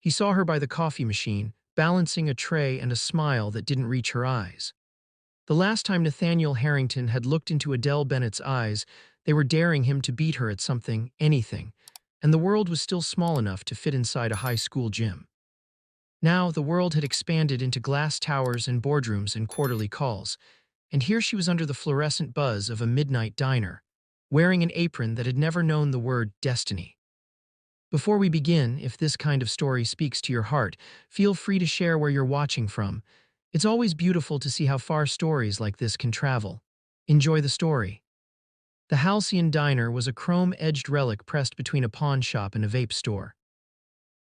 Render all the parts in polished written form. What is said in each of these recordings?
He saw her by the coffee machine, balancing a tray and a smile that didn't reach her eyes. The last time Nathaniel Harrington had looked into Adele Bennett's eyes, they were daring him to beat her at something, anything, and the world was still small enough to fit inside a high school gym. Now, the world had expanded into glass towers and boardrooms and quarterly calls, and here she was under the fluorescent buzz of a midnight diner, wearing an apron that had never known the word destiny. Before we begin, if this kind of story speaks to your heart, feel free to share where you're watching from. It's always beautiful to see how far stories like this can travel. Enjoy the story. The Halcyon Diner was a chrome-edged relic pressed between a pawn shop and a vape store.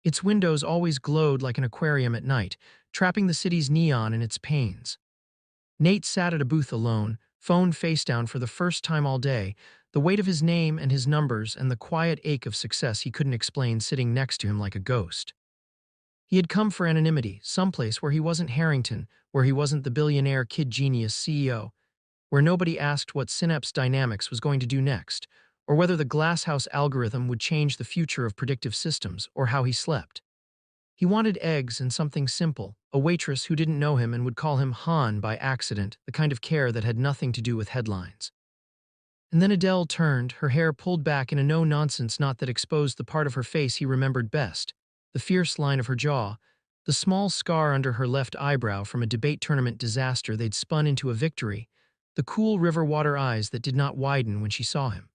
Its windows always glowed like an aquarium at night, trapping the city's neon in its panes. Nate sat at a booth alone, phone face down for the first time all day, the weight of his name and his numbers and the quiet ache of success he couldn't explain sitting next to him like a ghost. He had come for anonymity, someplace where he wasn't Harrington, where he wasn't the billionaire kid genius CEO, where nobody asked what Synapse Dynamics was going to do next, or whether the Glasshouse algorithm would change the future of predictive systems, or how he slept. He wanted eggs and something simple, a waitress who didn't know him and would call him Han by accident, the kind of care that had nothing to do with headlines. And then Adele turned, her hair pulled back in a no-nonsense knot that exposed the part of her face he remembered best, the fierce line of her jaw, the small scar under her left eyebrow from a debate tournament disaster they'd spun into a victory, the cool river water eyes that did not widen when she saw him.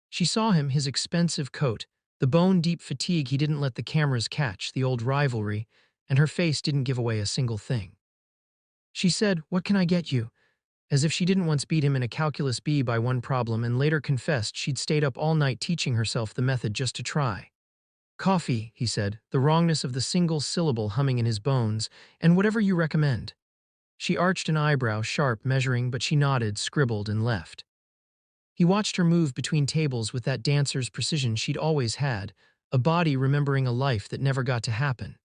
She saw him, his expensive coat, the bone-deep fatigue he didn't let the cameras catch, the old rivalry, and her face didn't give away a single thing. She said, "What can I get you?" As if she didn't once beat him in a calculus B by one problem and later confessed she'd stayed up all night teaching herself the method just to try. "Coffee," he said, the wrongness of the single syllable humming in his bones, "and whatever you recommend." She arched an eyebrow, sharp, measuring, but she nodded, scribbled, and left. He watched her move between tables with that dancer's precision she'd always had, a body remembering a life that never got to happen.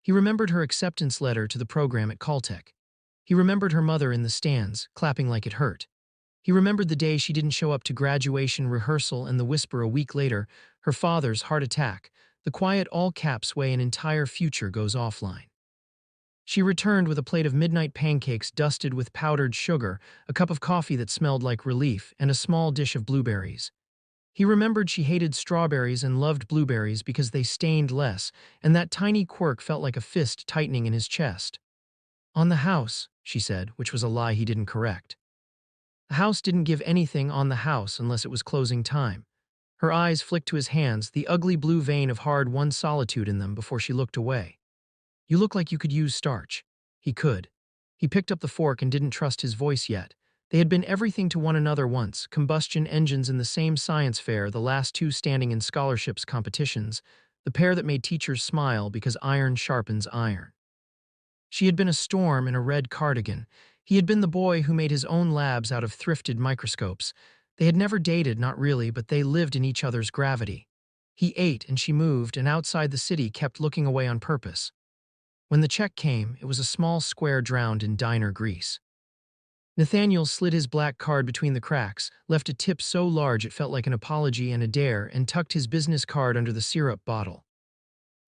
He remembered her acceptance letter to the program at Caltech. He remembered her mother in the stands, clapping like it hurt. He remembered the day she didn't show up to graduation rehearsal and the whisper a week later, her father's heart attack, the quiet all-caps way an entire future goes offline. She returned with a plate of midnight pancakes dusted with powdered sugar, a cup of coffee that smelled like relief, and a small dish of blueberries. He remembered she hated strawberries and loved blueberries because they stained less, and that tiny quirk felt like a fist tightening in his chest. "On the house," she said, which was a lie he didn't correct. The house didn't give anything on the house unless it was closing time. Her eyes flicked to his hands, the ugly blue vein of hard-won solitude in them before she looked away. "You look like you could use starch." He could. He picked up the fork and didn't trust his voice yet. They had been everything to one another once, combustion engines in the same science fair, the last two standing in scholarships competitions, the pair that made teachers smile because iron sharpens iron. She had been a storm in a red cardigan. He had been the boy who made his own labs out of thrifted microscopes. They had never dated, not really, but they lived in each other's gravity. He ate and she moved, and outside the city kept looking away on purpose. When the check came, it was a small square drowned in diner grease. Nathaniel slid his black card between the cracks, left a tip so large it felt like an apology and a dare, and tucked his business card under the syrup bottle.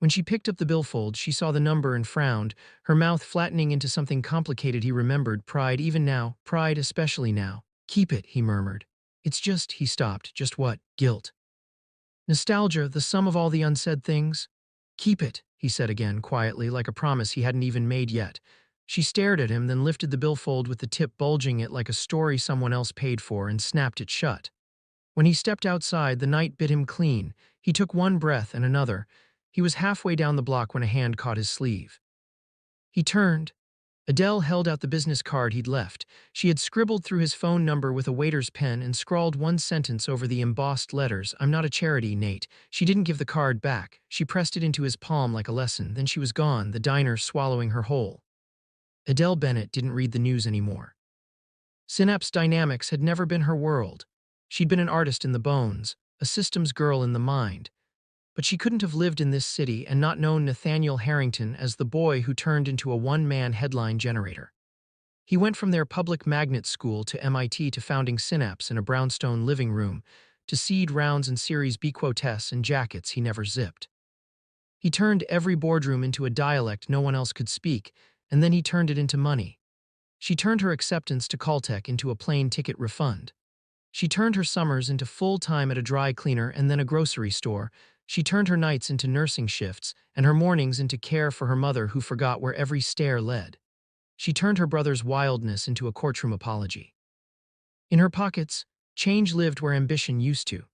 When she picked up the billfold, she saw the number and frowned, her mouth flattening into something complicated he remembered, pride even now, pride especially now. "Keep it," he murmured. "It's just," he stopped, "just what? Guilt. Nostalgia, the sum of all the unsaid things?" "Keep it," he said again, quietly, like a promise he hadn't even made yet. She stared at him, then lifted the billfold with the tip bulging it like a story someone else paid for and snapped it shut. When he stepped outside, the night bit him clean. He took one breath and another. He was halfway down the block when a hand caught his sleeve. He turned. Adele held out the business card he'd left. She had scribbled through his phone number with a waiter's pen and scrawled one sentence over the embossed letters, "I'm not a charity, Nate." She didn't give the card back. She pressed it into his palm like a lesson. Then she was gone, the diner swallowing her whole. Adele Bennett didn't read the news anymore. Synapse Dynamics had never been her world. She'd been an artist in the bones, a systems girl in the mind. But she couldn't have lived in this city and not known Nathaniel Harrington as the boy who turned into a one-man headline generator. He went from their public magnet school to MIT to founding Synapse in a brownstone living room, to seed rounds and Series B quotes and jackets he never zipped. He turned every boardroom into a dialect no one else could speak, and then he turned it into money. She turned her acceptance to Caltech into a plane ticket refund. She turned her summers into full-time at a dry cleaner and then a grocery store. She turned her nights into nursing shifts and her mornings into care for her mother who forgot where every stair led. She turned her brother's wildness into a courtroom apology. In her pockets, change lived where ambition used to.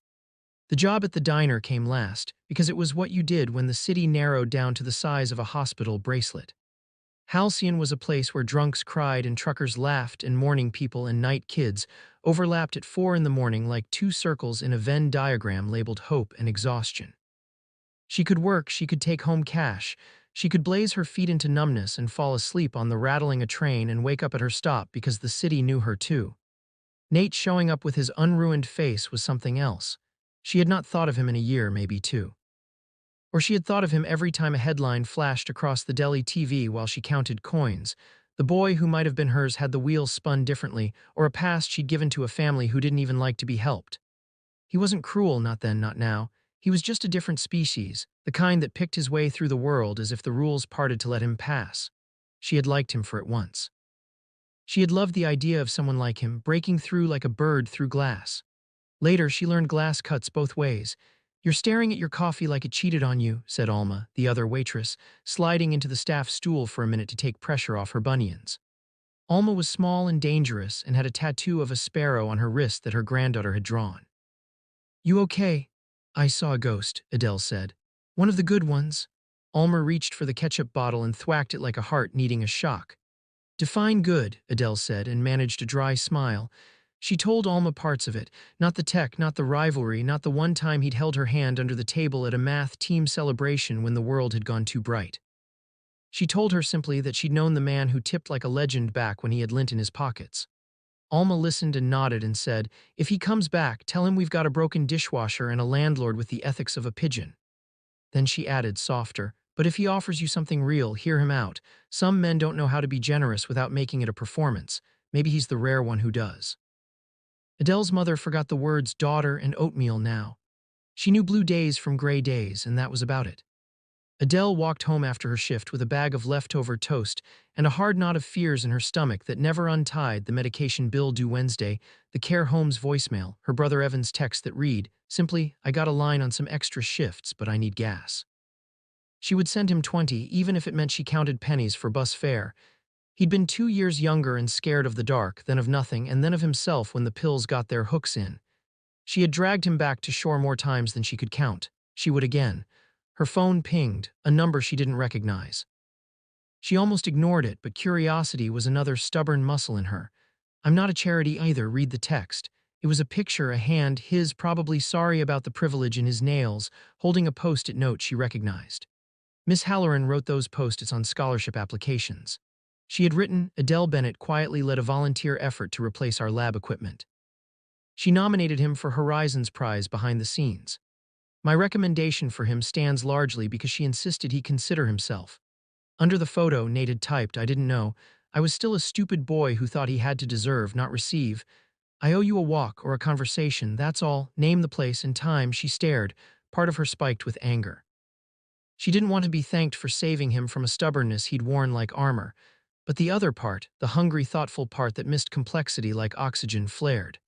The job at the diner came last, because it was what you did when the city narrowed down to the size of a hospital bracelet. Halcyon was a place where drunks cried and truckers laughed and morning people and night kids overlapped at 4 in the morning like two circles in a Venn diagram labeled hope and exhaustion. She could work, she could take home cash, she could blaze her feet into numbness and fall asleep on the rattling a train and wake up at her stop because the city knew her too. Nate showing up with his unruined face was something else. She had not thought of him in a year, maybe two. Or she had thought of him every time a headline flashed across the deli TV while she counted coins. The boy who might have been hers had the wheels spun differently, or a past she'd given to a family who didn't even like to be helped. He wasn't cruel, not then, not now. He was just a different species, the kind that picked his way through the world as if the rules parted to let him pass. She had liked him for it once. She had loved the idea of someone like him, breaking through like a bird through glass. Later, she learned glass cuts both ways. "You're staring at your coffee like it cheated on you," said Alma, the other waitress, sliding into the staff stool for a minute to take pressure off her bunions. Alma was small and dangerous and had a tattoo of a sparrow on her wrist that her granddaughter had drawn. "You okay?" "I saw a ghost," Adele said. "One of the good ones." Alma reached for the ketchup bottle and thwacked it like a heart needing a shock. "Define good," Adele said, and managed a dry smile. She told Alma parts of it, not the tech, not the rivalry, not the one time he'd held her hand under the table at a math team celebration when the world had gone too bright. She told her simply that she'd known the man who tipped like a legend back when he had lint in his pockets. Alma listened and nodded and said, "If he comes back, tell him we've got a broken dishwasher and a landlord with the ethics of a pigeon." Then she added, softer, "But if he offers you something real, hear him out. Some men don't know how to be generous without making it a performance. Maybe he's the rare one who does." Adele's mother forgot the words daughter and oatmeal now. She knew blue days from gray days, and that was about it. Adele walked home after her shift with a bag of leftover toast and a hard knot of fears in her stomach that never untied: the medication bill due Wednesday, the care home's voicemail, her brother Evan's text that read, simply, "I got a line on some extra shifts, but I need gas." She would send him 20, even if it meant she counted pennies for bus fare. He'd been 2 years younger and scared of the dark, then of nothing, and then of himself when the pills got their hooks in. She had dragged him back to shore more times than she could count. She would again. Her phone pinged, a number she didn't recognize. She almost ignored it, but curiosity was another stubborn muscle in her. "I'm not a charity either, read the text." It was a picture, a hand, his, probably sorry about the privilege in his nails, holding a post-it note she recognized. Miss Halloran wrote those post-its on scholarship applications. She had written, "Adele Bennett quietly led a volunteer effort to replace our lab equipment." She nominated him for Horizons Prize behind the scenes. "My recommendation for him stands largely because she insisted he consider himself." Under the photo, Nate had typed, "I didn't know. I was still a stupid boy who thought he had to deserve, not receive. I owe you a walk or a conversation, that's all. Name the place and time." She stared, part of her spiked with anger. She didn't want to be thanked for saving him from a stubbornness he'd worn like armor. But the other part, the hungry, thoughtful part that missed complexity like oxygen, flared.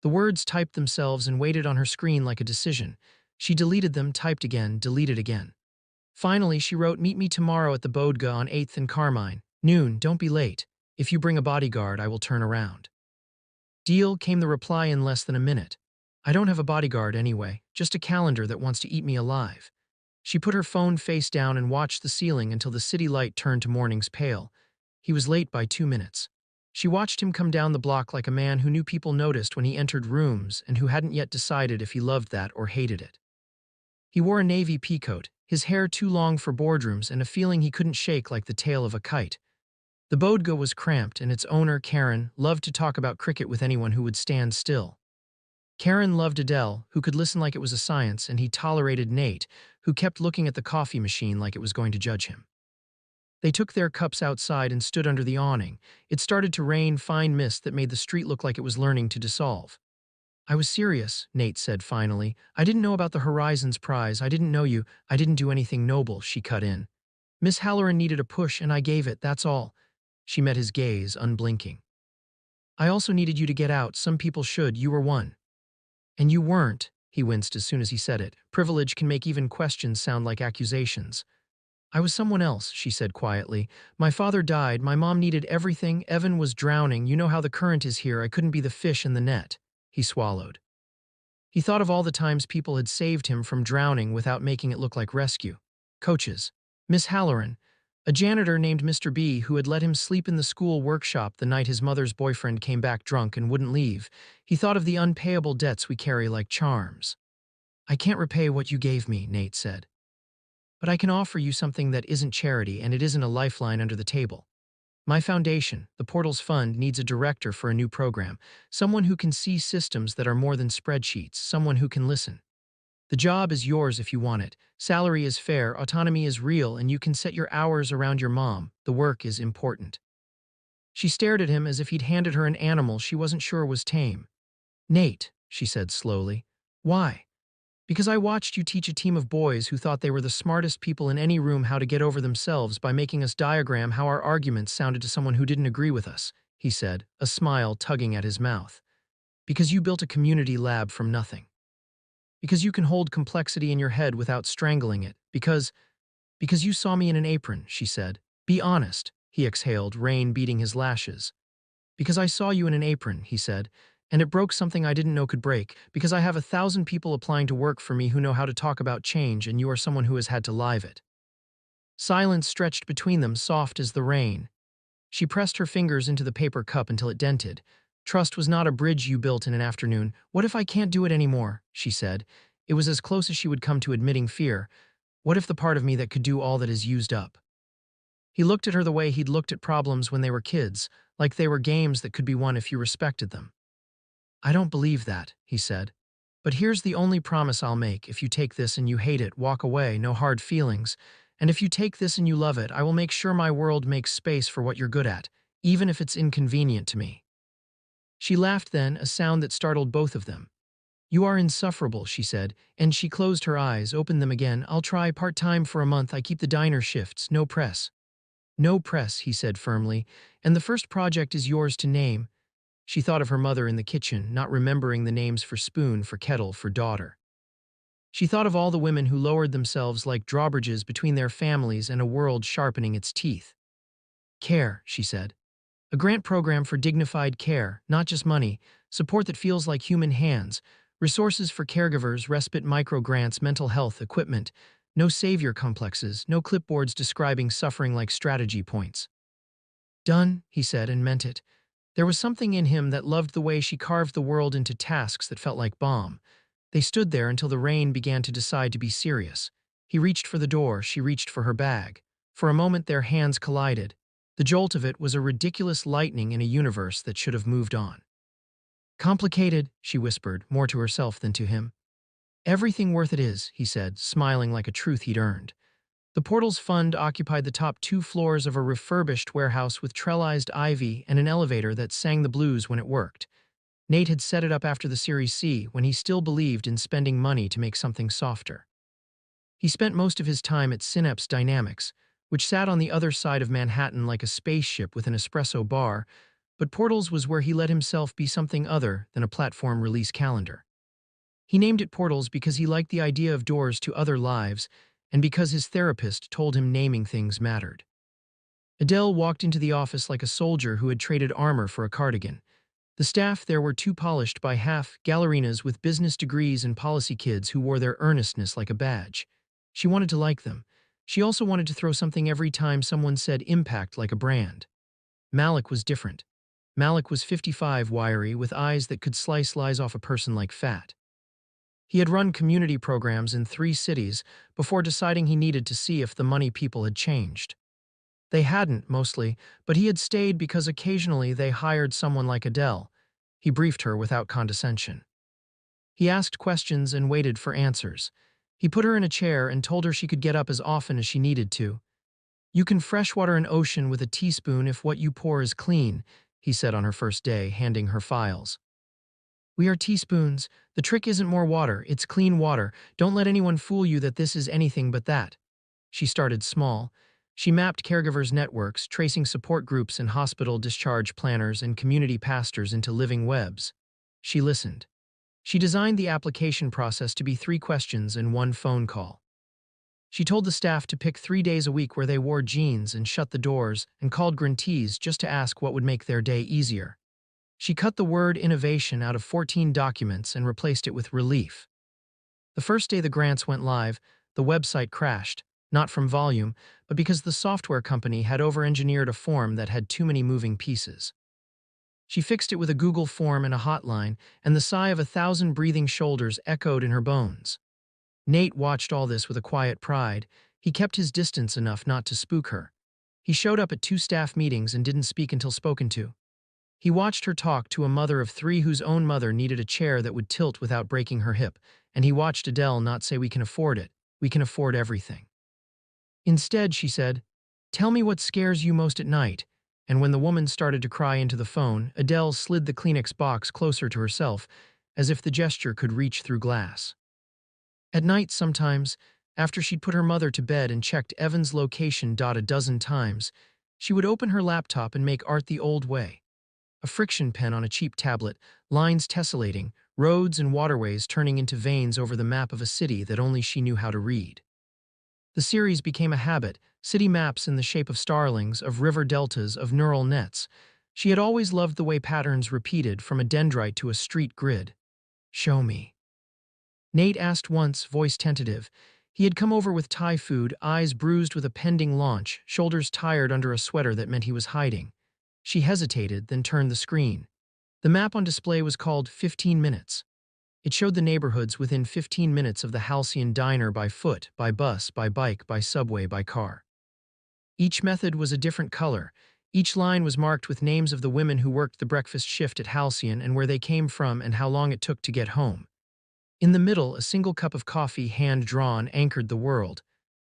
The words typed themselves and waited on her screen like a decision. She deleted them, typed again, deleted again. Finally, she wrote, "Meet me tomorrow at the Bodega on 8th and Carmine. Noon, don't be late. If you bring a bodyguard, I will turn around." "Deal," came the reply in less than a minute. "I don't have a bodyguard anyway, just a calendar that wants to eat me alive." She put her phone face down and watched the ceiling until the city light turned to morning's pale. He was late by 2 minutes. She watched him come down the block like a man who knew people noticed when he entered rooms and who hadn't yet decided if he loved that or hated it. He wore a navy peacoat, his hair too long for boardrooms and a feeling he couldn't shake like the tail of a kite. The bodega was cramped and its owner, Karen, loved to talk about cricket with anyone who would stand still. Karen loved Adele, who could listen like it was a science, and he tolerated Nate, who kept looking at the coffee machine like it was going to judge him. They took their cups outside and stood under the awning. It started to rain, fine mist that made the street look like it was learning to dissolve. I was serious, Nate said finally. I didn't know about the Horizons Prize. I didn't know you. I didn't do anything noble, she cut in. Miss Halloran needed a push and I gave it, that's all. She met his gaze, unblinking. I also needed you to get out. Some people should. You were one. And you weren't, he winced as soon as he said it. Privilege can make even questions sound like accusations. I was someone else, she said quietly. My father died. My mom needed everything. Evan was drowning. You know how the current is here. I couldn't be the fish in the net. He swallowed. He thought of all the times people had saved him from drowning without making it look like rescue. Coaches. Miss Halloran. A janitor named Mr. B who had let him sleep in the school workshop the night his mother's boyfriend came back drunk and wouldn't leave. He thought of the unpayable debts we carry like charms. I can't repay what you gave me, Nate said. But I can offer you something that isn't charity and it isn't a lifeline under the table. My foundation, the Portals Fund, needs a director for a new program, someone who can see systems that are more than spreadsheets, someone who can listen. The job is yours if you want it. Salary is fair, autonomy is real, and you can set your hours around your mom. The work is important. She stared at him as if he'd handed her an animal she wasn't sure was tame. Nate, she said slowly. Why? Because I watched you teach a team of boys who thought they were the smartest people in any room how to get over themselves by making us diagram how our arguments sounded to someone who didn't agree with us, he said, a smile tugging at his mouth. Because you built a community lab from nothing. Because you can hold complexity in your head without strangling it. Because you saw me in an apron, she said. Be honest, he exhaled, rain beating his lashes. Because I saw you in an apron, he said, and it broke something I didn't know could break, because I have 1,000 people applying to work for me who know how to talk about change, and you are someone who has had to live it. Silence stretched between them, soft as the rain. She pressed her fingers into the paper cup until it dented. Trust was not a bridge you built in an afternoon. What if I can't do it anymore? She said. It was as close as she would come to admitting fear. What if the part of me that could do all that is used up? He looked at her the way he'd looked at problems when they were kids, like they were games that could be won if you respected them. I don't believe that, he said. But here's the only promise I'll make. If you take this and you hate it, walk away, no hard feelings. And if you take this and you love it, I will make sure my world makes space for what you're good at, even if it's inconvenient to me. She laughed then, a sound that startled both of them. You are insufferable, she said, and she closed her eyes, opened them again. I'll try part-time for a month. I keep the diner shifts, no press. No press, he said firmly, and the first project is yours to name. She thought of her mother in the kitchen, not remembering the names for spoon, for kettle, for daughter. She thought of all the women who lowered themselves like drawbridges between their families and a world sharpening its teeth. Care, she said. A grant program for dignified care, not just money, support that feels like human hands, resources for caregivers, respite micro-grants, mental health, equipment, no savior complexes, no clipboards describing suffering like strategy points. Done, he said, and meant it. There was something in him that loved the way she carved the world into tasks that felt like balm. They stood there until the rain began to decide to be serious. He reached for the door, she reached for her bag. For a moment their hands collided. The jolt of it was a ridiculous lightning in a universe that should have moved on. Complicated, she whispered, more to herself than to him. Everything worth it is, he said, smiling like a truth he'd earned. The Portals Fund occupied the top 2 floors of a refurbished warehouse with trellised ivy and an elevator that sang the blues when it worked. Nate had set it up after the Series C, when he still believed in spending money to make something softer. He spent most of his time at Synapse Dynamics, which sat on the other side of Manhattan like a spaceship with an espresso bar, but Portals was where he let himself be something other than a platform release calendar. He named it Portals because he liked the idea of doors to other lives, and because his therapist told him naming things mattered. Adele walked into the office like a soldier who had traded armor for a cardigan. The staff there were too polished by half, gallerinas with business degrees and policy kids who wore their earnestness like a badge. She wanted to like them. She also wanted to throw something every time someone said impact like a brand. Malik was different. Malik was 55, wiry, with eyes that could slice lies off a person like fat. He had run community programs in 3 cities before deciding he needed to see if the money people had changed. They hadn't, mostly, but he had stayed because occasionally they hired someone like Adele. He briefed her without condescension. He asked questions and waited for answers. He put her in a chair and told her she could get up as often as she needed to. You can freshwater an ocean with a teaspoon if what you pour is clean, he said on her first day, handing her files. We are teaspoons. The trick isn't more water, it's clean water. Don't let anyone fool you that this is anything but that. She started small. She mapped caregivers' networks, tracing support groups and hospital discharge planners and community pastors into living webs. She listened. She designed the application process to be 3 questions and 1 phone call. She told the staff to pick 3 days a week where they wore jeans and shut the doors and called grantees just to ask what would make their day easier. She cut the word innovation out of 14 documents and replaced it with relief. The first day the grants went live, the website crashed, not from volume, but because the software company had over-engineered a form that had too many moving pieces. She fixed it with a Google form and a hotline, and the sigh of 1,000 breathing shoulders echoed in her bones. Nate watched all this with a quiet pride. He kept his distance enough not to spook her. He showed up at 2 staff meetings and didn't speak until spoken to. He watched her talk to a mother of 3 whose own mother needed a chair that would tilt without breaking her hip, and he watched Adele not say we can afford it, we can afford everything. Instead, she said, "Tell me what scares you most at night," and when the woman started to cry into the phone, Adele slid the Kleenex box closer to herself, as if the gesture could reach through glass. At night sometimes, after she'd put her mother to bed and checked Evan's location a dozen times, she would open her laptop and make art the old way. A friction pen on a cheap tablet, lines tessellating, roads and waterways turning into veins over the map of a city that only she knew how to read. The series became a habit, city maps in the shape of starlings, of river deltas, of neural nets. She had always loved the way patterns repeated from a dendrite to a street grid. "Show me." Nate asked once, voice tentative. He had come over with Thai food, eyes bruised with a pending launch, shoulders tired under a sweater that meant he was hiding. She hesitated, then turned the screen. The map on display was called 15 Minutes. It showed the neighborhoods within 15 minutes of the Halcyon Diner by foot, by bus, by bike, by subway, by car. Each method was a different color. Each line was marked with names of the women who worked the breakfast shift at Halcyon and where they came from and how long it took to get home. In the middle, a single cup of coffee, hand-drawn, anchored the world.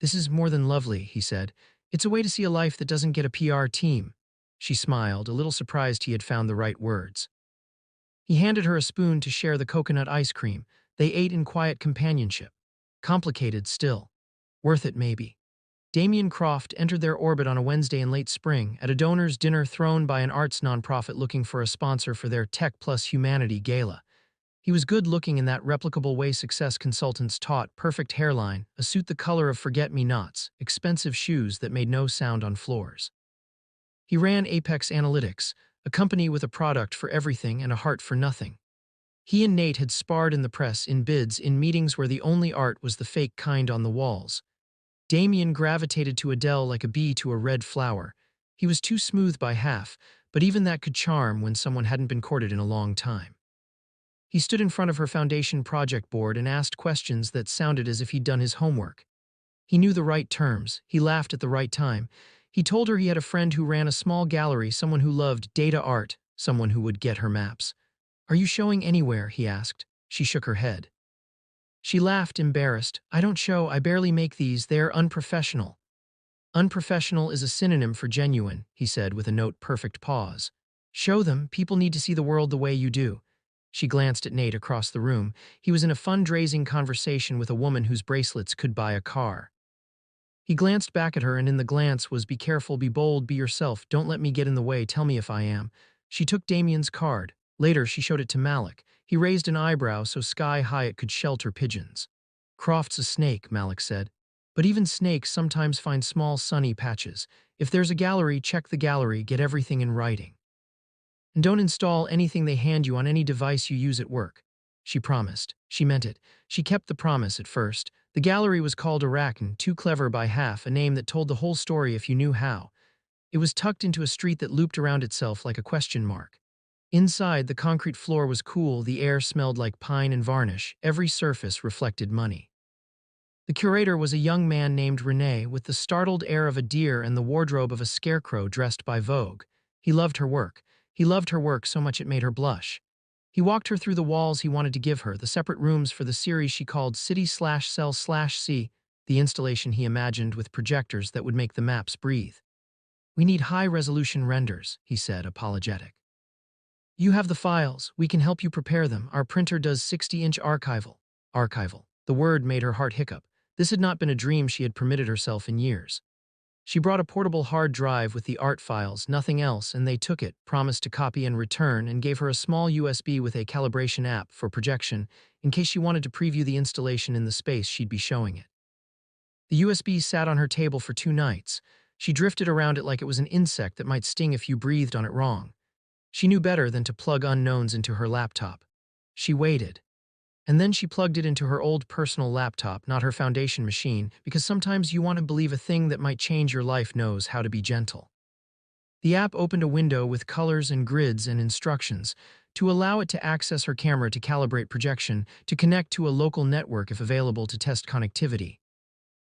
"This is more than lovely," he said. "It's a way to see a life that doesn't get a PR team." She smiled, a little surprised he had found the right words. He handed her a spoon to share the coconut ice cream. They ate in quiet companionship. Complicated still. Worth it, maybe. Damien Croft entered their orbit on a Wednesday in late spring at a donors' dinner thrown by an arts nonprofit looking for a sponsor for their Tech Plus Humanity gala. He was good-looking in that replicable way success consultants taught, perfect hairline, a suit the color of forget-me-nots, expensive shoes that made no sound on floors. He ran Apex Analytics, a company with a product for everything and a heart for nothing. He and Nate had sparred in the press, in bids, in meetings where the only art was the fake kind on the walls. Damien gravitated to Adele like a bee to a red flower. He was too smooth by half, but even that could charm when someone hadn't been courted in a long time. He stood in front of her foundation project board and asked questions that sounded as if he'd done his homework. He knew the right terms. He laughed at the right time. He told her he had a friend who ran a small gallery, someone who loved data art, someone who would get her maps. "Are you showing anywhere?" he asked. She shook her head. She laughed, embarrassed. "I don't show, I barely make these, they're unprofessional." "Unprofessional is a synonym for genuine," he said with a note-perfect pause. "Show them, people need to see the world the way you do." She glanced at Nate across the room. He was in a fundraising conversation with a woman whose bracelets could buy a car. He glanced back at her, and in the glance was, "Be careful, be bold, be yourself, don't let me get in the way, tell me if I am." She took Damien's card. Later, she showed it to Malik. He raised an eyebrow so sky-high it could shelter pigeons. "Croft's a snake," Malik said. "But even snakes sometimes find small sunny patches. If there's a gallery, check the gallery, get everything in writing. And don't install anything they hand you on any device you use at work." She promised. She meant it. She kept the promise at first. The gallery was called Arachne, too clever by half, a name that told the whole story if you knew how. It was tucked into a street that looped around itself like a question mark. Inside, the concrete floor was cool, the air smelled like pine and varnish, every surface reflected money. The curator was a young man named René, with the startled air of a deer and the wardrobe of a scarecrow dressed by Vogue. He loved her work. He loved her work so much it made her blush. He walked her through the walls he wanted to give her, the separate rooms for the series she called City/Cell/C, the installation he imagined with projectors that would make the maps breathe. "We need high-resolution renders," he said, apologetic. You have the files. We can help you prepare them. Our printer does 60-inch archival. Archival. The word made her heart hiccup. This had not been a dream she had permitted herself in years. She brought a portable hard drive with the art files, nothing else, and they took it, promised to copy and return, and gave her a small USB with a calibration app for projection in case she wanted to preview the installation in the space she'd be showing it. The USB sat on her table for 2 nights. She drifted around it like it was an insect that might sting if you breathed on it wrong. She knew better than to plug unknowns into her laptop. She waited. And then she plugged it into her old personal laptop, not her foundation machine, because sometimes you want to believe a thing that might change your life knows how to be gentle. The app opened a window with colors and grids and instructions to allow it to access her camera to calibrate projection, to connect to a local network if available to test connectivity.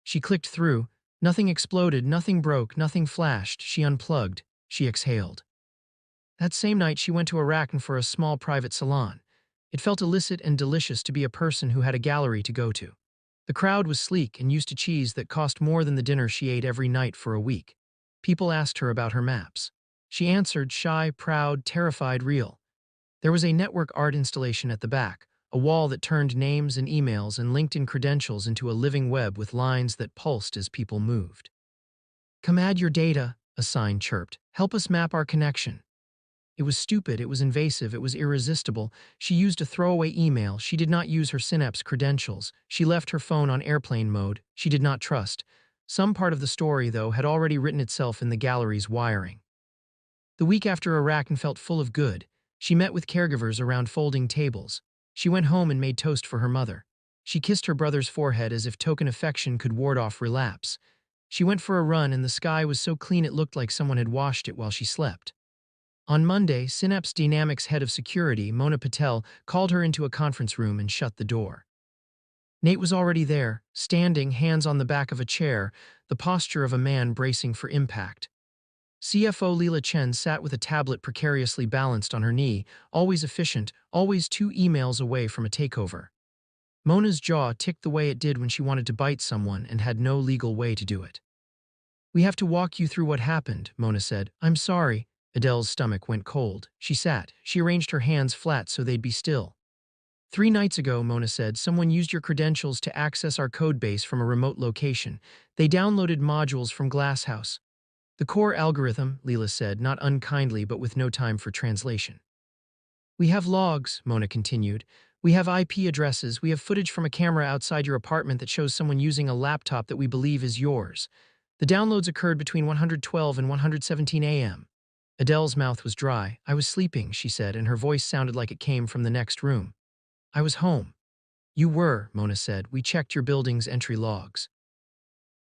She clicked through. Nothing exploded, nothing broke, nothing flashed. She unplugged. She exhaled. That same night, she went to Iraq for a small private salon. It felt illicit and delicious to be a person who had a gallery to go to. The crowd was sleek and used to cheese that cost more than the dinner she ate every night for a week. People asked her about her maps. She answered, shy, proud, terrified, real. There was a network art installation at the back, a wall that turned names and emails and LinkedIn credentials into a living web with lines that pulsed as people moved. Come add your data, a sign chirped. Help us map our connection. It was stupid, it was invasive, it was irresistible. She used a throwaway email. She did not use her Synapse credentials. She left her phone on airplane mode. She did not trust. Some part of the story, though, had already written itself in the gallery's wiring. The week after Iraq felt full of good. She met with caregivers around folding tables. She went home and made toast for her mother. She kissed her brother's forehead as if token affection could ward off relapse. She went for a run and the sky was so clean it looked like someone had washed it while she slept. On Monday, Synapse Dynamics head of security, Mona Patel, called her into a conference room and shut the door. Nate was already there, standing, hands on the back of a chair, the posture of a man bracing for impact. CFO Leela Chen sat with a tablet precariously balanced on her knee, always efficient, always 2 emails away from a takeover. Mona's jaw ticked the way it did when she wanted to bite someone and had no legal way to do it. We have to walk you through what happened, Mona said. I'm sorry. Adele's stomach went cold. She sat. She arranged her hands flat so they'd be still. 3 nights ago, Mona said, someone used your credentials to access our codebase from a remote location. They downloaded modules from Glasshouse. The core algorithm, Leela said, not unkindly but with no time for translation. We have logs, Mona continued. We have IP addresses. We have footage from a camera outside your apartment that shows someone using a laptop that we believe is yours. The downloads occurred between 112 and 117 a.m. Adele's mouth was dry. I was sleeping, she said, and her voice sounded like it came from the next room. I was home. You were, Mona said. We checked your building's entry logs.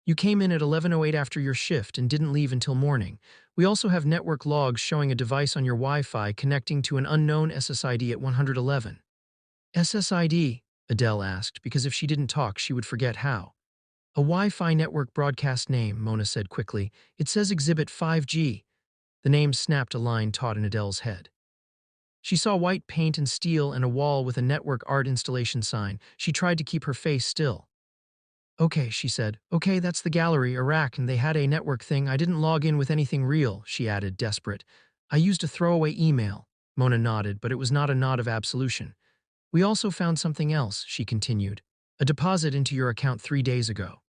You came in at 11:08 after your shift and didn't leave until morning. We also have network logs showing a device on your Wi-Fi connecting to an unknown SSID at 111. SSID? Adele asked, because if she didn't talk, she would forget how. A Wi-Fi network broadcast name, Mona said quickly. It says Exhibit 5G. The name snapped a line taut in Adele's head. She saw white paint and steel and a wall with a network art installation sign. She tried to keep her face still. Okay, she said. Okay, that's the gallery, Iraq, and they had a network thing. I didn't log in with anything real, she added, desperate. I used a throwaway email. Mona nodded, but it was not a nod of absolution. We also found something else, she continued. A deposit into your account 3 days ago.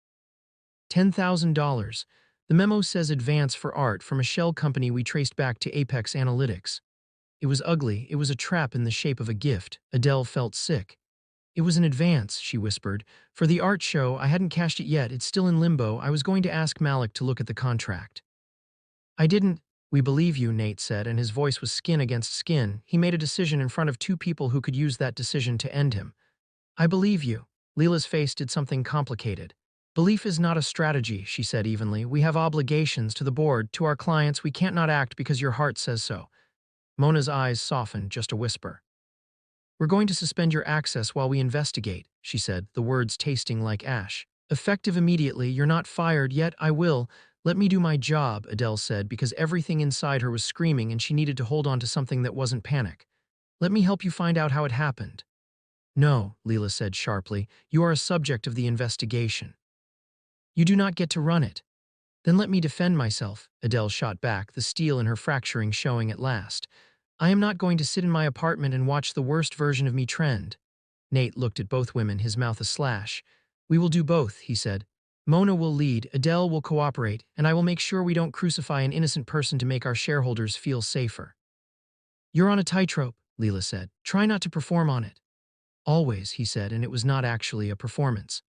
$10,000. The memo says advance for art from a shell company we traced back to Apex Analytics. It was ugly. It was a trap in the shape of a gift. Adele felt sick. It was an advance, she whispered. For the art show, I hadn't cashed it yet. It's still in limbo. I was going to ask Malik to look at the contract. I didn't. We believe you, Nate said, and his voice was skin against skin. He made a decision in front of 2 people who could use that decision to end him. I believe you. Leela's face did something complicated. Belief is not a strategy, she said evenly. We have obligations to the board, to our clients. We can't not act because your heart says so. Mona's eyes softened, just a whisper. We're going to suspend your access while we investigate, she said, the words tasting like ash. Effective immediately. You're not fired yet. I will. Let me do my job, Adele said, because everything inside her was screaming and she needed to hold on to something that wasn't panic. Let me help you find out how it happened. No, Leela said sharply. You are a subject of the investigation. You do not get to run it. Then let me defend myself, Adele shot back, the steel in her fracturing showing at last. I am not going to sit in my apartment and watch the worst version of me trend. Nate looked at both women, his mouth a slash. We will do both, he said. Mona will lead, Adele will cooperate, and I will make sure we don't crucify an innocent person to make our shareholders feel safer. You're on a tightrope, Leela said. Try not to perform on it. Always, he said, and it was not actually a performance.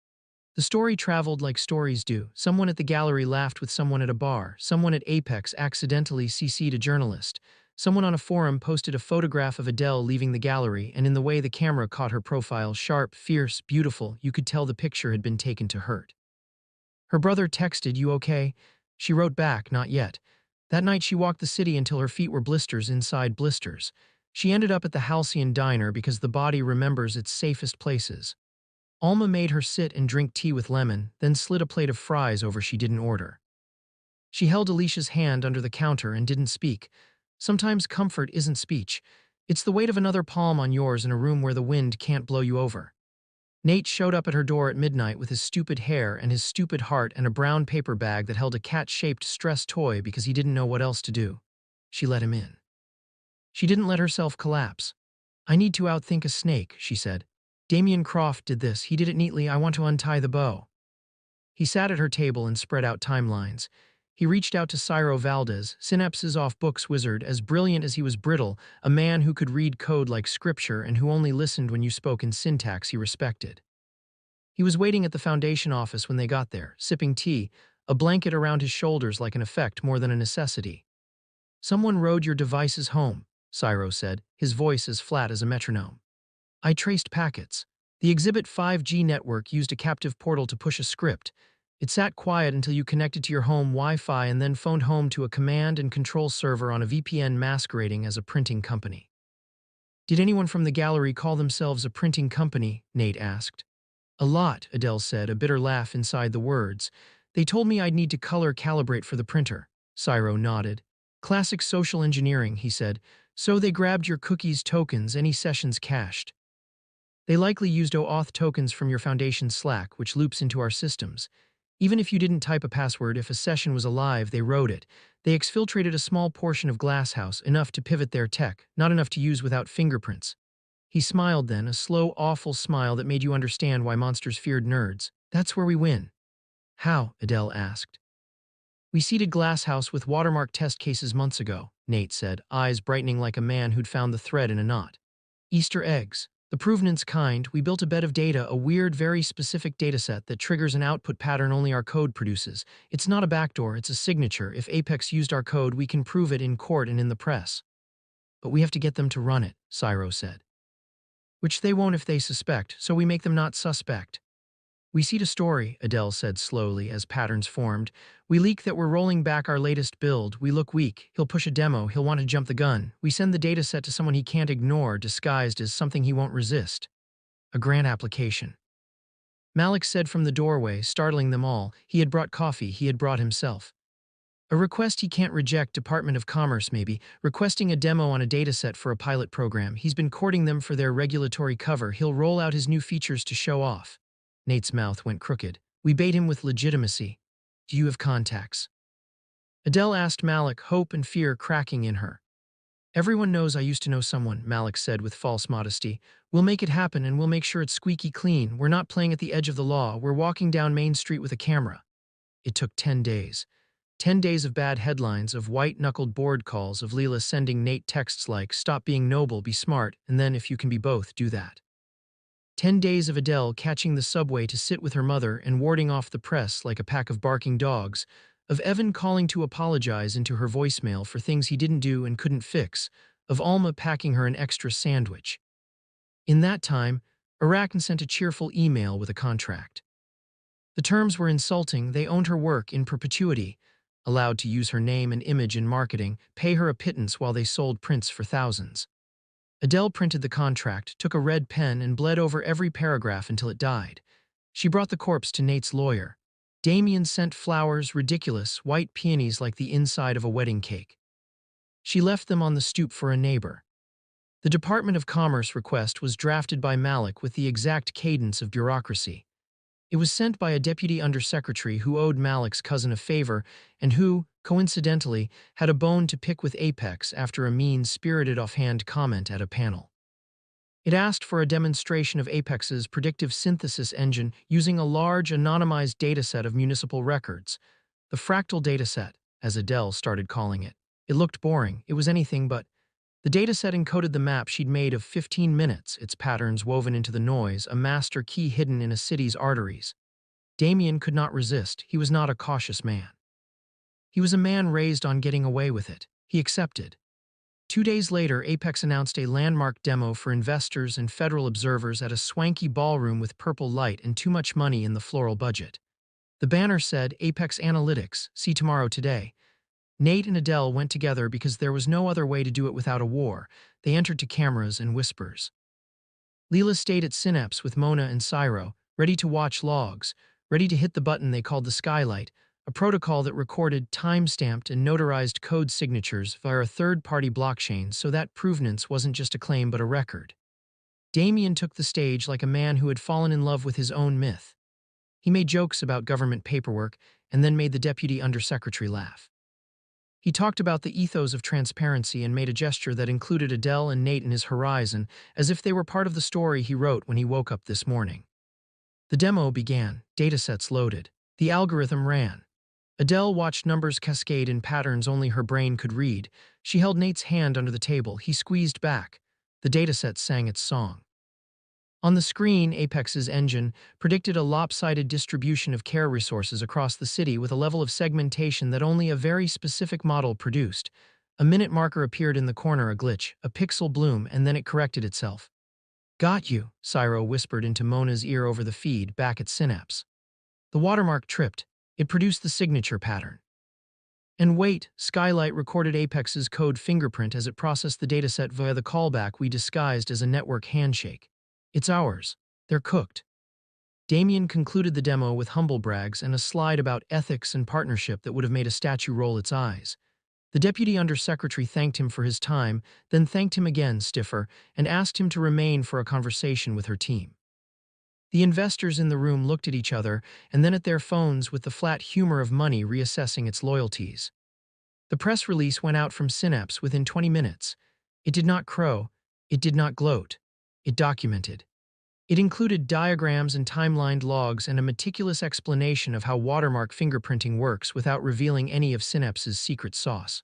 The story traveled like stories do. Someone at the gallery laughed with someone at a bar. Someone at Apex accidentally CC'd a journalist. Someone on a forum posted a photograph of Adele leaving the gallery, and in the way the camera caught her profile, sharp, fierce, beautiful, you could tell the picture had been taken to hurt. Her brother texted, "You okay?" She wrote back, "Not yet." That night she walked the city until her feet were blisters inside blisters. She ended up at the Halcyon Diner because the body remembers its safest places. Alma made her sit and drink tea with lemon, then slid a plate of fries over she didn't order. She held Alicia's hand under the counter and didn't speak. Sometimes comfort isn't speech. It's the weight of another palm on yours in a room where the wind can't blow you over. Nate showed up at her door at midnight with his stupid hair and his stupid heart and a brown paper bag that held a cat-shaped stress toy because he didn't know what else to do. She let him in. She didn't let herself collapse. I need to outthink a snake, she said. Damien Croft did this. He did it neatly. I want to untie the bow. He sat at her table and spread out timelines. He reached out to Ciro Valdez, Synapses off books wizard, as brilliant as he was brittle, a man who could read code like scripture and who only listened when you spoke in syntax he respected. He was waiting at the foundation office when they got there, sipping tea, a blanket around his shoulders like an effect more than a necessity. Someone rode your devices home, Ciro said, his voice as flat as a metronome. I traced packets. The Exhibit 5G network used a captive portal to push a script. It sat quiet until you connected to your home Wi-Fi and then phoned home to a command and control server on a VPN masquerading as a printing company. Did anyone from the gallery call themselves a printing company? Nate asked. A lot, Adele said, a bitter laugh inside the words. They told me I'd need to color calibrate for the printer. Ciro nodded. Classic social engineering, he said. So they grabbed your cookies tokens, any sessions cached. They likely used OAuth tokens from your foundation Slack, which loops into our systems. Even if you didn't type a password, if a session was alive, they wrote it. They exfiltrated a small portion of Glasshouse, enough to pivot their tech, not enough to use without fingerprints. He smiled then, a slow, awful smile that made you understand why monsters feared nerds. That's where we win. How? Adele asked. We seeded Glasshouse with watermark test cases months ago, Nate said, eyes brightening like a man who'd found the thread in a knot. Easter eggs. The provenance kind, we built a bed of data, a weird, very specific dataset that triggers an output pattern only our code produces. It's not a backdoor, it's a signature. If Apex used our code, we can prove it in court and in the press. But we have to get them to run it, Ciro said. Which they won't if they suspect, so we make them not suspect. We seed a story, Adele said slowly as patterns formed. We leak that we're rolling back our latest build. We look weak. He'll push a demo. He'll want to jump the gun. We send the dataset to someone he can't ignore, disguised as something he won't resist. A grant application. Malik said from the doorway, startling them all. He had brought coffee. He had brought himself. A request he can't reject, Department of Commerce maybe, requesting a demo on a dataset for a pilot program. He's been courting them for their regulatory cover. He'll roll out his new features to show off. Nate's mouth went crooked. We bait him with legitimacy. Do you have contacts? Adele asked Malik, hope and fear cracking in her. Everyone knows I used to know someone, Malik said with false modesty. We'll make it happen and we'll make sure it's squeaky clean. We're not playing at the edge of the law. We're walking down Main Street with a camera. It took 10 days. 10 days of bad headlines, of white-knuckled board calls, of Leela sending Nate texts like, stop being noble, be smart, and then if you can be both, do that. 10 days of Adele catching the subway to sit with her mother and warding off the press like a pack of barking dogs, of Evan calling to apologize into her voicemail for things he didn't do and couldn't fix, of Alma packing her an extra sandwich. In that time, Arachne sent a cheerful email with a contract. The terms were insulting. They owned her work in perpetuity, allowed to use her name and image in marketing, pay her a pittance while they sold prints for thousands. Adele printed the contract, took a red pen, and bled over every paragraph until it died. She brought the corpse to Nate's lawyer. Damien sent flowers, ridiculous, white peonies like the inside of a wedding cake. She left them on the stoop for a neighbor. The Department of Commerce request was drafted by Malik with the exact cadence of bureaucracy. It was sent by a deputy undersecretary who owed Malik's cousin a favor and who, coincidentally, had a bone to pick with Apex after a mean-spirited offhand comment at a panel. It asked for a demonstration of Apex's predictive synthesis engine using a large, anonymized dataset of municipal records. The fractal dataset, as Adele started calling it. It looked boring. It was anything but. The dataset encoded the map she'd made of 15 minutes, its patterns woven into the noise, a master key hidden in a city's arteries. Damien could not resist. He was not a cautious man. He was a man raised on getting away with it. He accepted. 2 days later, Apex announced a landmark demo for investors and federal observers at a swanky ballroom with purple light and too much money in the floral budget. The banner said, Apex Analytics, see tomorrow today. Nate and Adele went together because there was no other way to do it without a war. They entered to cameras and whispers. Leela stayed at Synapse with Mona and Cyro, ready to watch logs, ready to hit the button they called the Skylight, a protocol that recorded time-stamped and notarized code signatures via a third-party blockchain so that provenance wasn't just a claim but a record. Damien took the stage like a man who had fallen in love with his own myth. He made jokes about government paperwork and then made the deputy undersecretary laugh. He talked about the ethos of transparency and made a gesture that included Adele and Nate in his horizon, as if they were part of the story he wrote when he woke up this morning. The demo began, datasets loaded. The algorithm ran. Adele watched numbers cascade in patterns only her brain could read. She held Nate's hand under the table. He squeezed back. The dataset sang its song. On the screen, Apex's engine predicted a lopsided distribution of care resources across the city with a level of segmentation that only a very specific model produced. A minute marker appeared in the corner, a glitch, a pixel bloom, and then it corrected itself. Got you, Cyro whispered into Mona's ear over the feed back at Synapse. The watermark tripped. It produced the signature pattern. And wait, Skylight recorded Apex's code fingerprint as it processed the dataset via the callback we disguised as a network handshake. It's ours. They're cooked. Damien concluded the demo with humble brags and a slide about ethics and partnership that would have made a statue roll its eyes. The deputy undersecretary thanked him for his time, then thanked him again, stiffer, and asked him to remain for a conversation with her team. The investors in the room looked at each other and then at their phones with the flat humor of money reassessing its loyalties. The press release went out from Synapse within 20 minutes. It did not crow. It did not gloat. It documented. It included diagrams and timelined logs and a meticulous explanation of how watermark fingerprinting works without revealing any of Synapse's secret sauce.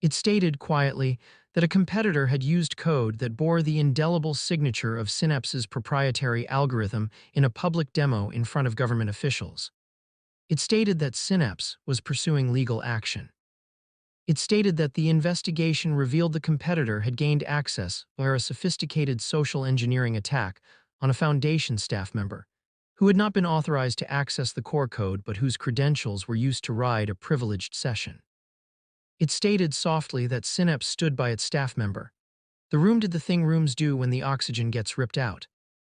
It stated quietly that a competitor had used code that bore the indelible signature of Synapse's proprietary algorithm in a public demo in front of government officials. It stated that Synapse was pursuing legal action. It stated that the investigation revealed the competitor had gained access via a sophisticated social engineering attack on a Foundation staff member who had not been authorized to access the core code but whose credentials were used to ride a privileged session. It stated softly that Synapse stood by its staff member. The room did the thing rooms do when the oxygen gets ripped out.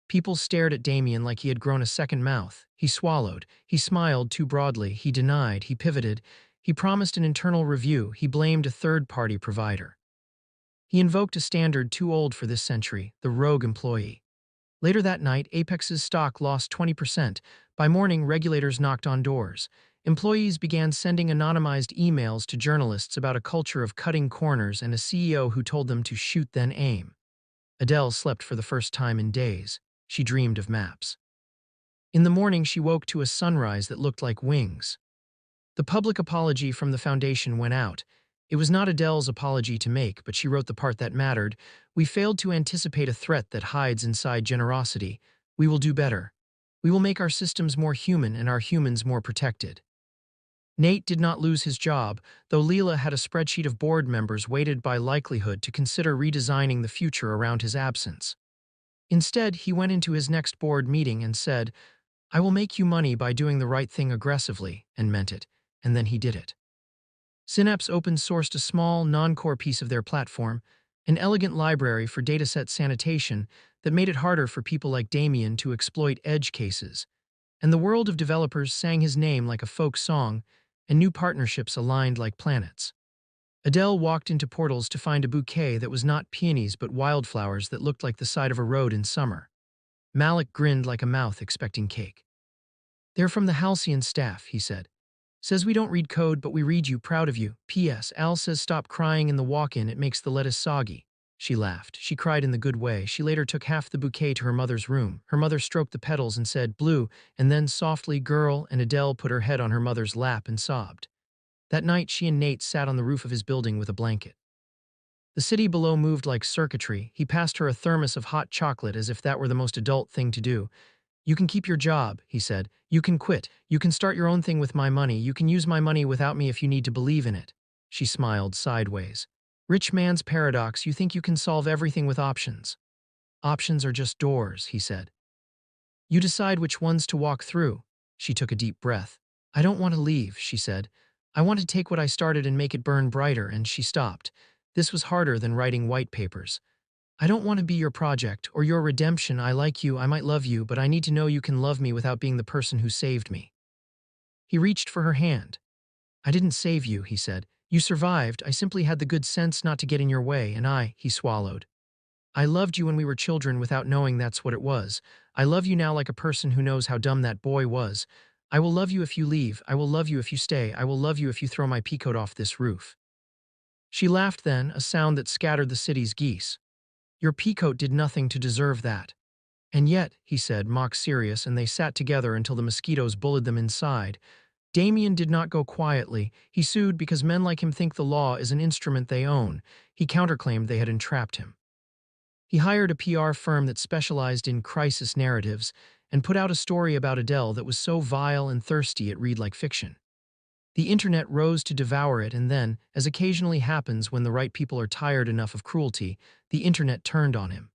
People stared at Damien like he had grown a second mouth. He swallowed. He smiled too broadly. He denied. He pivoted. He promised an internal review. He blamed a third-party provider. He invoked a standard too old for this century, the rogue employee. Later that night, Apex's stock lost 20%. By morning, regulators knocked on doors. Employees began sending anonymized emails to journalists about a culture of cutting corners and a CEO who told them to shoot then aim. Adele slept for the first time in days. She dreamed of maps. In the morning, she woke to a sunrise that looked like wings. The public apology from the Foundation went out. It was not Adele's apology to make, but she wrote the part that mattered. We failed to anticipate a threat that hides inside generosity. We will do better. We will make our systems more human and our humans more protected. Nate did not lose his job, though Leela had a spreadsheet of board members weighted by likelihood to consider redesigning the future around his absence. Instead, he went into his next board meeting and said, I will make you money by doing the right thing aggressively, and meant it. And then he did it. Synapse open-sourced a small, non-core piece of their platform, an elegant library for dataset sanitation that made it harder for people like Damien to exploit edge cases. And the world of developers sang his name like a folk song, and new partnerships aligned like planets. Adele walked into portals to find a bouquet that was not peonies but wildflowers that looked like the side of a road in summer. Malik grinned like a mouth expecting cake. They're from the Halcyon staff, he said. Says we don't read code, but we read you, proud of you. P.S. Al says stop crying in the walk-in, it makes the lettuce soggy. She laughed. She cried in the good way. She later took half the bouquet to her mother's room. Her mother stroked the petals and said, "Blue," and then softly, "Girl," and Adele put her head on her mother's lap and sobbed. That night, she and Nate sat on the roof of his building with a blanket. The city below moved like circuitry. He passed her a thermos of hot chocolate as if that were the most adult thing to do. "You can keep your job," he said. "You can quit. You can start your own thing with my money. You can use my money without me if you need to believe in it." She smiled sideways. "Rich man's paradox, you think you can solve everything with options. Options are just doors," he said. "You decide which ones to walk through." She took a deep breath. "I don't want to leave," she said. "I want to take what I started and make it burn brighter," and she stopped. This was harder than writing white papers. "I don't want to be your project or your redemption. I like you, I might love you, but I need to know you can love me without being the person who saved me." He reached for her hand. "I didn't save you," he said. "You survived. I simply had the good sense not to get in your way, and he swallowed. "I loved you when we were children without knowing that's what it was. I love you now like a person who knows how dumb that boy was. I will love you if you leave. I will love you if you stay. I will love you if you throw my peacoat off this roof." She laughed then, a sound that scattered the city's geese. "Your peacoat did nothing to deserve that." "And yet," he said, mock serious, and they sat together until the mosquitoes bullied them inside. Damien did not go quietly. He sued because men like him think the law is an instrument they own. He counterclaimed they had entrapped him. He hired a PR firm that specialized in crisis narratives and put out a story about Adele that was so vile and thirsty it read like fiction. The internet rose to devour it, and then, as occasionally happens when the right people are tired enough of cruelty, the internet turned on him.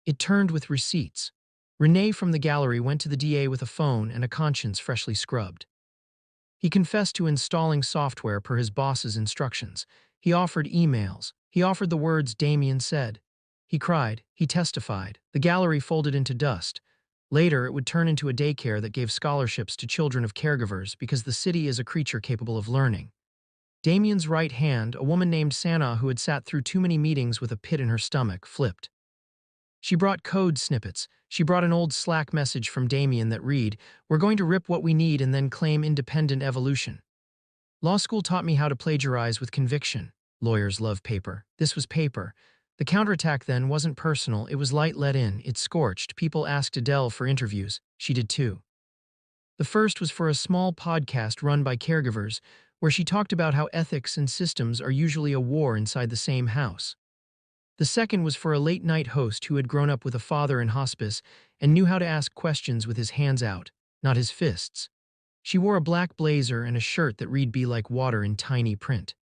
It turned with receipts. Renee from the gallery went to the DA with a phone and a conscience freshly scrubbed. He confessed to installing software per his boss's instructions. He offered emails. He offered the words Damien said. He cried. He testified. The gallery folded into dust. Later, it would turn into a daycare that gave scholarships to children of caregivers because the city is a creature capable of learning. Damien's right hand, a woman named Sana who had sat through too many meetings with a pit in her stomach, flipped. She brought code snippets. She brought an old Slack message from Damien that read, "We're going to rip what we need and then claim independent evolution." Law school taught me how to plagiarize with conviction. Lawyers love paper. This was paper. The counterattack then wasn't personal. It was light let in. It scorched. People asked Adele for interviews. She did too. The first was for a small podcast run by caregivers, where she talked about how ethics and systems are usually a war inside the same house. The second was for a late-night host who had grown up with a father in hospice and knew how to ask questions with his hands out, not his fists. She wore a black blazer and a shirt that read "Be like water" in tiny print.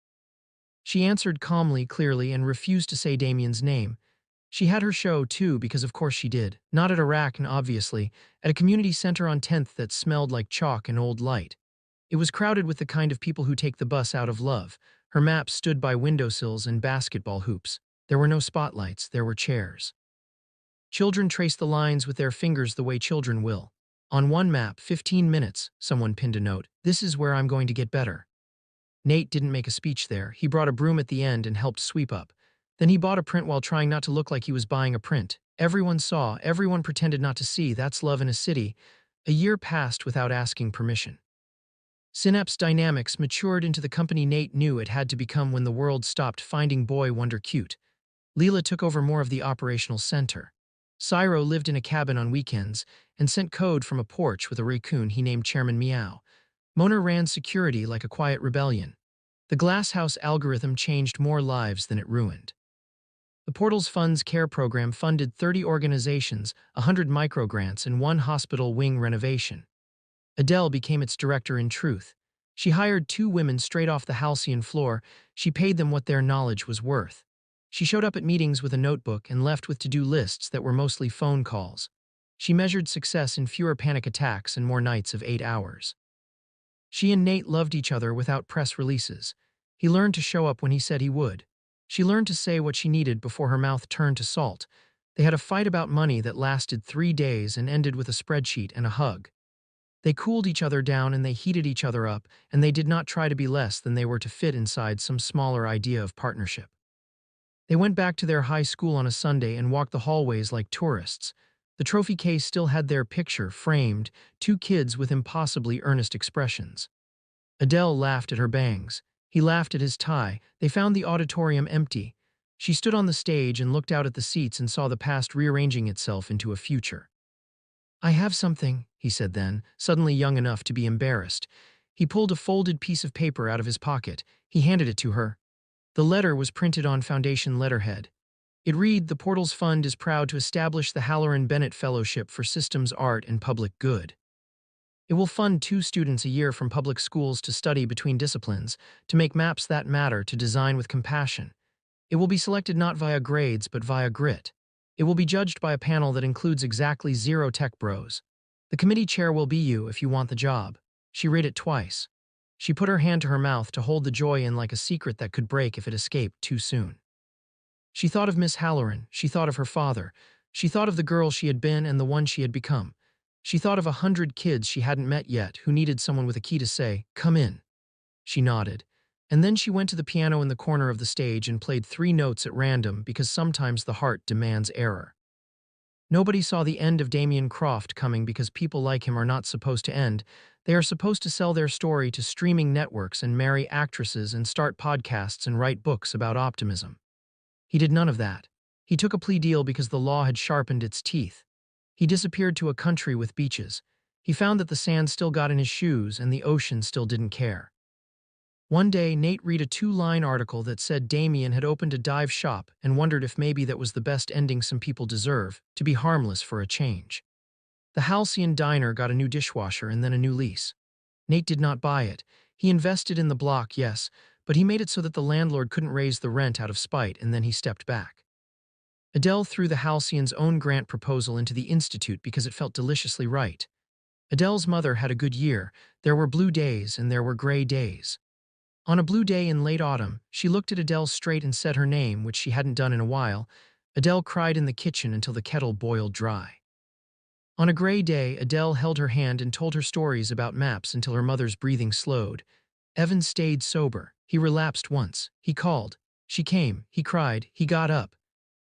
She answered calmly, clearly, and refused to say Damien's name. She had her show, too, because of course she did. Not at Arachne, obviously, at a community center on 10th that smelled like chalk and old light. It was crowded with the kind of people who take the bus out of love. Her maps stood by windowsills and basketball hoops. There were no spotlights, there were chairs. Children traced the lines with their fingers the way children will. On one map, 15 minutes, someone pinned a note. "This is where I'm going to get better." Nate didn't make a speech there. He brought a broom at the end and helped sweep up. Then he bought a print while trying not to look like he was buying a print. Everyone saw, everyone pretended not to see. That's love in a city. A year passed without asking permission. Synapse Dynamics matured into the company Nate knew it had to become when the world stopped finding boy wonder cute. Leela took over more of the operational center. Cyro lived in a cabin on weekends and sent code from a porch with a raccoon he named Chairman Meow. Mona ran security like a quiet rebellion. The Glasshouse algorithm changed more lives than it ruined. The Portals Funds Care Program funded 30 organizations, 100 microgrants, and 1 hospital wing renovation. Adele became its director in truth. She hired 2 women straight off the halcyon floor. She paid them what their knowledge was worth. She showed up at meetings with a notebook and left with to-do lists that were mostly phone calls. She measured success in fewer panic attacks and more nights of 8 hours. She and Nate loved each other without press releases. He learned to show up when he said he would. She learned to say what she needed before her mouth turned to salt. They had a fight about money that lasted 3 days and ended with a spreadsheet and a hug. They cooled each other down and they heated each other up, and they did not try to be less than they were to fit inside some smaller idea of partnership. They went back to their high school on a Sunday and walked the hallways like tourists. The trophy case still had their picture framed, 2 kids with impossibly earnest expressions. Adele laughed at her bangs. He laughed at his tie. They found the auditorium empty. She stood on the stage and looked out at the seats and saw the past rearranging itself into a future. "I have something," he said then, suddenly young enough to be embarrassed. He pulled a folded piece of paper out of his pocket. He handed it to her. The letter was printed on foundation letterhead. It read, "The Portals Fund is proud to establish the Halloran Bennett Fellowship for Systems Art and Public Good. It will fund 2 students a year from public schools to study between disciplines, to make maps that matter, to design with compassion. It will be selected not via grades but via grit. It will be judged by a panel that includes exactly 0 tech bros. The committee chair will be you if you want the job." She read it twice. She put her hand to her mouth to hold the joy in like a secret that could break if it escaped too soon. She thought of Miss Halloran. She thought of her father. She thought of the girl she had been and the one she had become. She thought of 100 kids she hadn't met yet who needed someone with a key to say, "Come in." She nodded. And then she went to the piano in the corner of the stage and played 3 notes at random because sometimes the heart demands error. Nobody saw the end of Damien Croft coming because people like him are not supposed to end. They are supposed to sell their story to streaming networks and marry actresses and start podcasts and write books about optimism. He did none of that. He took a plea deal because the law had sharpened its teeth. He disappeared to a country with beaches. He found that the sand still got in his shoes and the ocean still didn't care. One day, Nate read a 2-line article that said Damien had opened a dive shop and wondered if maybe that was the best ending some people deserve, to be harmless for a change. The Halcyon Diner got a new dishwasher and then a new lease. Nate did not buy it. He invested in the block, yes, but he made it so that the landlord couldn't raise the rent out of spite, and then he stepped back. Adele threw the Halcyon's own grant proposal into the Institute because it felt deliciously right. Adele's mother had a good year. There were blue days and there were gray days. On a blue day in late autumn, she looked at Adele straight and said her name, which she hadn't done in a while. Adele cried in the kitchen until the kettle boiled dry. On a gray day, Adele held her hand and told her stories about maps until her mother's breathing slowed. Evan stayed sober. He relapsed once. He called. She came. He cried. He got up.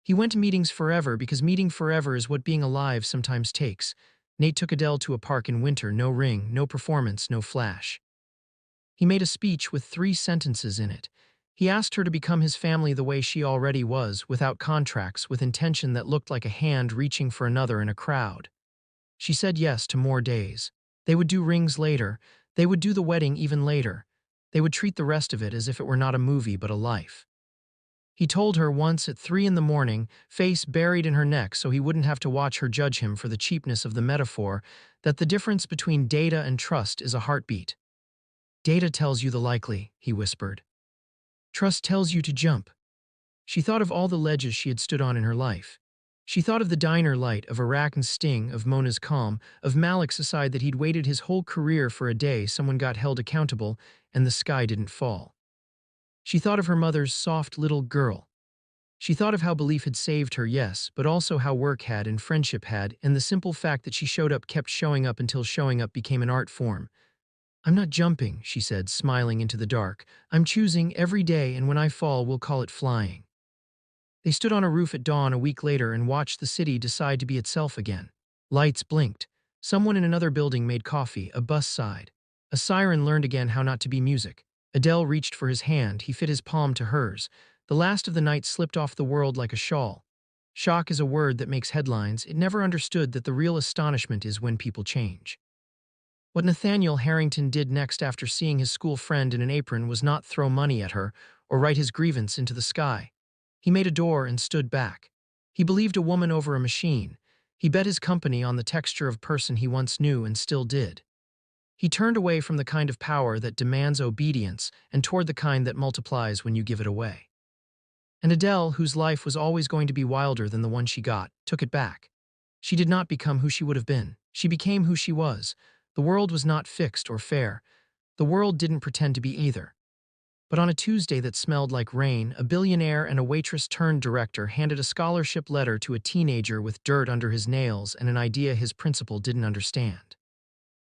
He went to meetings forever because meeting forever is what being alive sometimes takes. Nate took Adele to a park in winter, no ring, no performance, no flash. He made a speech with 3 sentences in it. He asked her to become his family the way she already was, without contracts, with intention that looked like a hand reaching for another in a crowd. She said yes to more days. They would do rings later. They would do the wedding even later. They would treat the rest of it as if it were not a movie but a life. He told her once at 3 in the morning, face buried in her neck so he wouldn't have to watch her judge him for the cheapness of the metaphor, that the difference between data and trust is a heartbeat. "Data tells you the likely," he whispered. "Trust tells you to jump." She thought of all the ledges she had stood on in her life. She thought of the diner light, of Arachne's sting, of Mona's calm, of Malik's aside that he'd waited his whole career for a day someone got held accountable and the sky didn't fall. She thought of her mother's soft little girl. She thought of how belief had saved her, yes, but also how work had and friendship had, and the simple fact that she showed up kept showing up until showing up became an art form. "I'm not jumping," she said, smiling into the dark. "I'm choosing every day, and when I fall, we'll call it flying." They stood on a roof at dawn a week later and watched the city decide to be itself again. Lights blinked. Someone in another building made coffee. A bus sighed. A siren learned again how not to be music. Adele reached for his hand. He fit his palm to hers. The last of the night slipped off the world like a shawl. Shock is a word that makes headlines. It never understood that the real astonishment is when people change. What Nathaniel Harrington did next after seeing his school friend in an apron was not throw money at her or write his grievance into the sky. He made a door and stood back. He believed a woman over a machine. He bet his company on the texture of person he once knew and still did. He turned away from the kind of power that demands obedience and toward the kind that multiplies when you give it away. And Adele, whose life was always going to be wilder than the one she got, took it back. She did not become who she would have been. She became who she was. The world was not fixed or fair. The world didn't pretend to be either. But on a Tuesday that smelled like rain, a billionaire and a waitress-turned-director handed a scholarship letter to a teenager with dirt under his nails and an idea his principal didn't understand.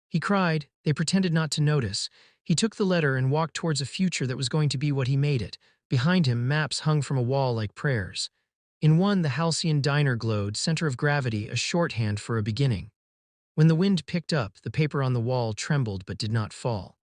He cried. They pretended not to notice. He took the letter and walked towards a future that was going to be what he made it. Behind him, maps hung from a wall like prayers. In one, the Halcyon Diner glowed, center of gravity, a shorthand for a beginning. When the wind picked up, the paper on the wall trembled but did not fall.